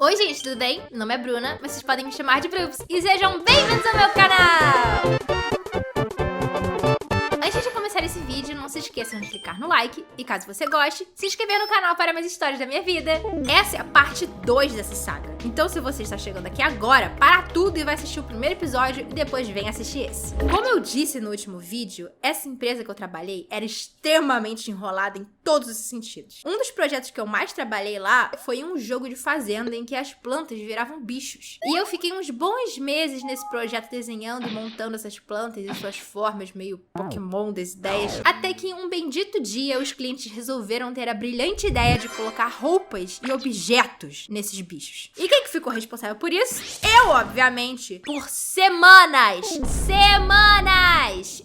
Oi gente, tudo bem? Meu nome é Bruna, vocês podem me chamar de Brubs e sejam bem-vindos ao meu canal! Antes de começar esse vídeo, não se esqueçam de clicar no like e, caso você goste, se inscrever no canal para mais histórias da minha vida. Essa é a parte 2 dessa saga. Então, se você está chegando aqui agora, para tudo e vai assistir o primeiro episódio e depois vem assistir esse. Como eu disse no último vídeo, essa empresa que eu trabalhei era extremamente enrolada em todos os sentidos. Um dos projetos que eu mais trabalhei lá foi um jogo de fazenda em que as plantas viravam bichos. E eu fiquei uns bons meses nesse projeto desenhando e montando essas plantas e suas formas meio Pokémon das ideias. Até que em um bendito dia os clientes resolveram ter a brilhante ideia de colocar roupas e objetos nesses bichos. E quem que ficou responsável por isso? Eu, obviamente. Por semanas!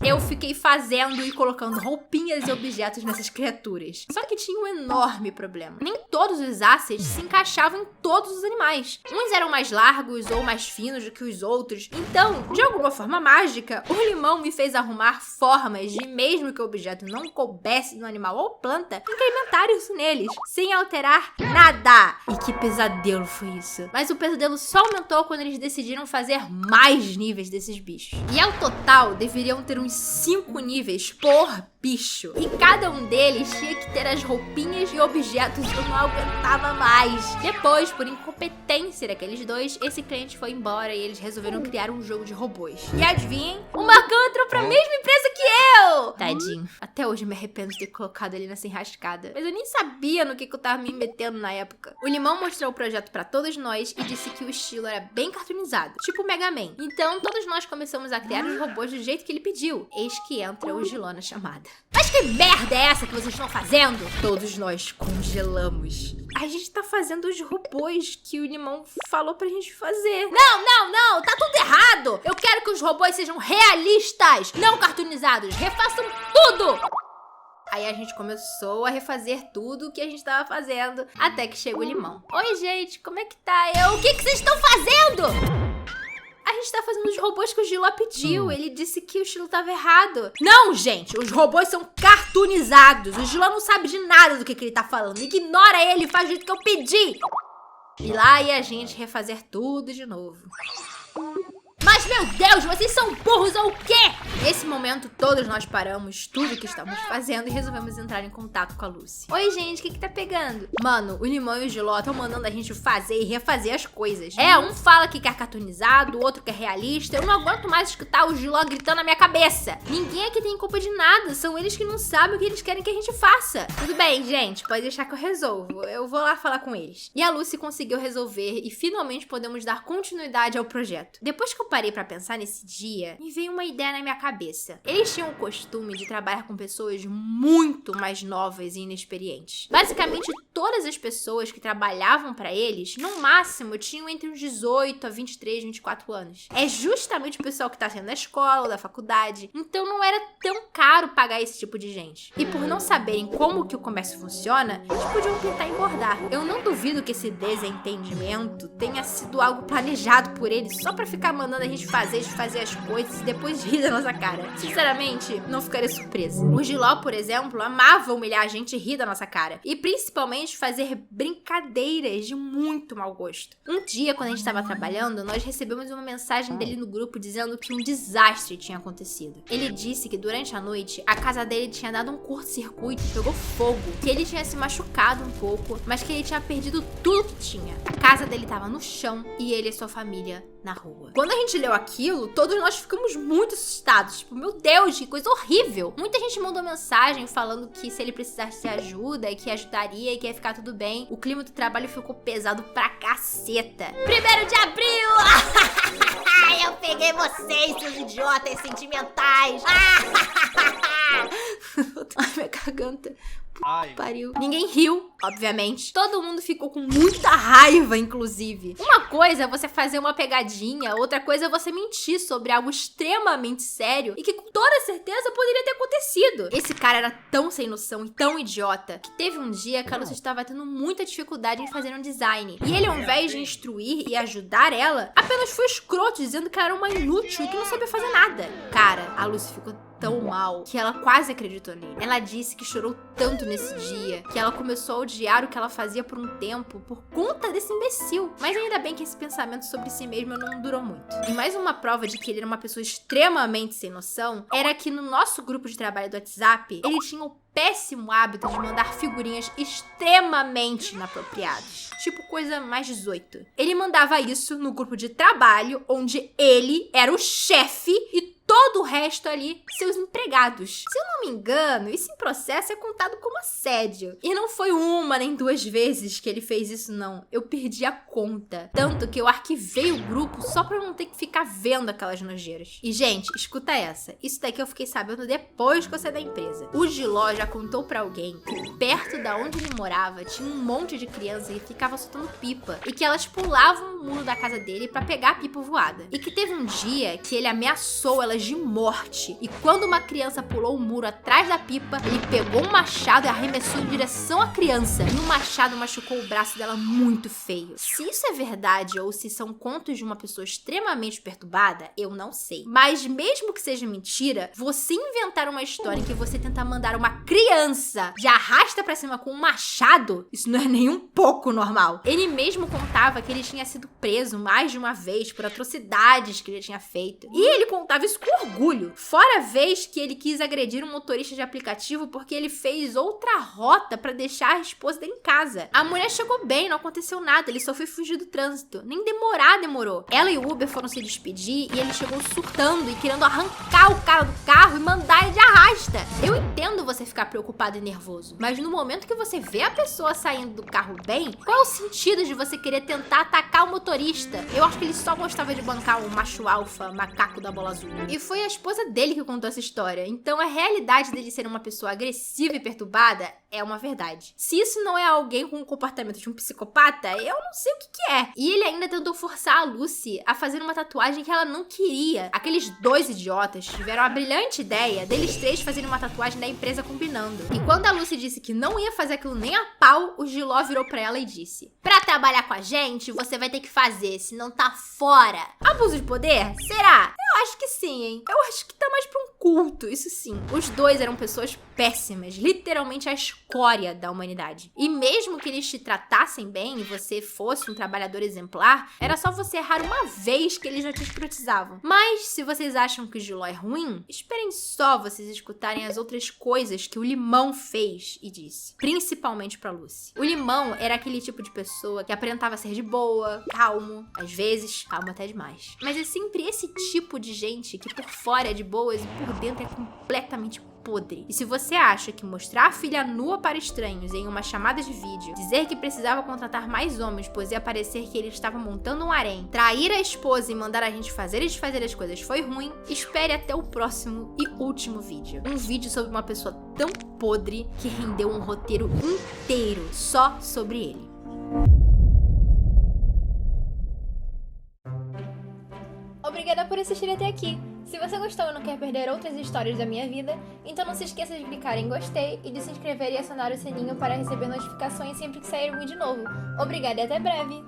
Eu fiquei fazendo e colocando roupinhas e objetos nessas criaturas. Só que tinha um enorme problema. Nem todos os assets se encaixavam em todos os animais. Uns eram mais largos ou mais finos do que os outros. Então, de alguma forma mágica, o limão me fez arrumar formas de, mesmo que o objeto não coubesse no animal ou planta, incrementar isso neles, sem alterar nada. E que pesadelo foi isso. Mas o pesadelo só aumentou quando eles decidiram fazer mais níveis desses bichos. E ao total, deveriam ter uns 5 níveis por bicho. E cada um deles tinha que ter as roupinhas e objetos que eu não aguentava mais. Depois, por incompetência daqueles dois, esse cliente foi embora e eles resolveram criar um jogo de robôs. E adivinhem? O Marcão entrou pra mesma empresa que eu! Tadinho. Até hoje eu me arrependo de ter colocado ele nessa enrascada. Mas eu nem sabia no que eu tava me metendo na época. O Limão mostrou o projeto pra todos nós e disse que o estilo era bem cartoonizado, tipo o Mega Man. Então, todos nós começamos a criar os robôs do jeito que ele pediu. Eis que entra o Giló na chamada. Mas que merda é essa que vocês estão fazendo? Todos nós congelamos. A gente tá fazendo os robôs que o Limão falou pra gente fazer. Não! Tá tudo errado! Eu quero que os robôs sejam realistas, não cartoonizados. Refaçam tudo! Aí a gente começou a refazer tudo o que a gente tava fazendo, até que chegou o Limão. Oi, gente, como é que tá? O que vocês estão fazendo? A gente tá fazendo os robôs que o Giló pediu. Ele disse que o estilo tava errado. Não, gente, os robôs são cartoonizados. O Giló não sabe de nada do que ele tá falando. Ignora ele e faz o jeito que eu pedi. E lá ia a gente refazer tudo de novo. Mas, meu Deus, vocês são burros ou o quê? Nesse momento, todos nós paramos tudo que estávamos fazendo e resolvemos entrar em contato com a Lucy. Oi, gente, o que tá pegando? Mano, o Limão e o Giló estão mandando a gente fazer e refazer as coisas. Um fala que quer cartoonizado, o outro quer realista. Eu não aguento mais escutar o Giló gritando na minha cabeça. Ninguém aqui tem culpa de nada. São eles que não sabem o que eles querem que a gente faça. Tudo bem, gente, pode deixar que eu resolvo. Eu vou lá falar com eles. E a Lucy conseguiu resolver e finalmente podemos dar continuidade ao projeto. Depois que eu parei pra pensar nesse dia, me veio uma ideia na minha cabeça. Eles tinham o costume de trabalhar com pessoas muito mais novas e inexperientes. Basicamente, todas as pessoas que trabalhavam pra eles, no máximo, tinham entre uns 18 a 23, 24 anos. É justamente o pessoal que tá saindo da escola ou da faculdade. Então não era tão caro pagar esse tipo de gente. E por não saberem como que o comércio funciona, eles podiam tentar engordar. Eu não duvido que esse desentendimento tenha sido algo planejado por eles só pra ficar mandando a gente fazer as coisas e depois rir da nossa cara. Sinceramente, não ficaria surpresa. O Giló, por exemplo, amava humilhar a gente e rir da nossa cara. E principalmente fazer brincadeiras de muito mau gosto. Um dia, quando a gente estava trabalhando, nós recebemos uma mensagem dele no grupo dizendo que um desastre tinha acontecido. Ele disse que durante a noite, a casa dele tinha dado um curto-circuito, pegou fogo, que ele tinha se machucado um pouco, mas que ele tinha perdido tudo que tinha. A casa dele estava no chão e ele e sua família na rua. Quando a gente leu aquilo, todos nós ficamos muito assustados. Tipo, meu Deus, que coisa horrível. Muita gente mandou mensagem falando que se ele precisasse de ajuda, que ajudaria e que ia ficar tudo bem. O clima do trabalho ficou pesado pra caceta. 1º de abril! Eu peguei vocês, seus idiotas sentimentais! Ai, minha garganta. Pariu. Ninguém riu, obviamente. Todo mundo ficou com muita raiva, inclusive. Uma coisa é você fazer uma pegadinha, outra coisa é você mentir sobre algo extremamente sério e que com toda certeza poderia ter acontecido. Esse cara era tão sem noção e tão idiota que teve um dia que a Lucy estava tendo muita dificuldade em fazer um design. E ele, ao invés de instruir e ajudar ela, apenas foi escroto, dizendo que ela era uma inútil e que não sabia fazer nada. Cara, a Lucy ficou tão mal que ela quase acreditou nele. Ela disse que chorou tanto nesse dia que ela começou a odiar o que ela fazia por um tempo por conta desse imbecil. Mas ainda bem que esse pensamento sobre si mesma não durou muito. E mais uma prova de que ele era uma pessoa extremamente sem noção era que no nosso grupo de trabalho do WhatsApp, ele tinha o péssimo hábito de mandar figurinhas extremamente inapropriadas. Tipo coisa mais 18. Ele mandava isso no grupo de trabalho, onde ele era o chefe e todo o resto ali, seus empregados. Se eu não me engano, esse processo é contado como assédio. E não foi uma nem duas vezes que ele fez isso, não. Eu perdi a conta. Tanto que eu arquivei o grupo só pra eu não ter que ficar vendo aquelas nojeiras. E, gente, escuta essa. Isso daqui eu fiquei sabendo depois que eu saí da empresa. O Giló já contou pra alguém que perto da onde ele morava tinha um monte de criança que ficava soltando pipa. E que elas pulavam o muro da casa dele pra pegar a pipa voada. E que teve um dia que ele ameaçou elas de morte. E quando uma criança pulou o muro atrás da pipa, ele pegou um machado e arremessou em direção à criança. E o machado machucou o braço dela muito feio. Se isso é verdade ou se são contos de uma pessoa extremamente perturbada, eu não sei. Mas mesmo que seja mentira, você inventar uma história em que você tenta mandar uma criança de arrasta pra cima com um machado, isso não é nem um pouco normal. Ele mesmo contava que ele tinha sido preso mais de uma vez por atrocidades que ele tinha feito. E ele contava isso com orgulho. Fora a vez que ele quis agredir um motorista de aplicativo porque ele fez outra rota pra deixar a esposa dele em casa. A mulher chegou bem, não aconteceu nada, ele só foi fugir do trânsito. Nem demorou. Ela e o Uber foram se despedir e ele chegou surtando e querendo arrancar o cara do carro e mandar ele de arrasta. Eu entendo você ficar preocupado e nervoso, mas no momento que você vê a pessoa saindo do carro bem, qual é o sentido de você querer tentar atacar o motorista? Eu acho que ele só gostava de bancar o macho alfa, macaco da bola azul. E foi a esposa dele que contou essa história. Então a realidade dele ser uma pessoa agressiva e perturbada é uma verdade. Se isso não é alguém com o comportamento de um psicopata, eu não sei o que é. E ele ainda tentou forçar a Lucy a fazer uma tatuagem que ela não queria. Aqueles dois idiotas tiveram a brilhante ideia deles três fazerem uma tatuagem da empresa combinando. E quando a Lucy disse que não ia fazer aquilo nem a pau, o Giló virou pra ela e disse: pra trabalhar com a gente, você vai ter que fazer, senão tá fora. Abuso de poder? Será? Eu acho que sim, hein? Eu acho que tá mais pra um culto, isso sim. Os dois eram pessoas péssimas, literalmente a escória da humanidade. E mesmo que eles te tratassem bem e você fosse um trabalhador exemplar, era só você errar uma vez que eles já te escrotizavam. Mas se vocês acham que o Giló é ruim, esperem só vocês escutarem as outras coisas que o Limão fez e disse. Principalmente pra Lucy. O Limão era aquele tipo de pessoa que aparentava ser de boa, calmo, às vezes calmo até demais. Mas é sempre esse tipo de gente que por fora é de boas e por dentro é completamente podre. E se você acha que mostrar a filha nua para estranhos em uma chamada de vídeo, dizer que precisava contratar mais homens pois ia parecer que ele estava montando um harém, trair a esposa e mandar a gente fazer e desfazer as coisas foi ruim, espere até o próximo e último vídeo. Um vídeo sobre uma pessoa tão podre que rendeu um roteiro inteiro só sobre ele. Obrigada por assistir até aqui. Se você gostou e não quer perder outras histórias da minha vida, então não se esqueça de clicar em gostei e de se inscrever e acionar o sininho para receber notificações sempre que sair um vídeo novo. Obrigada e até breve!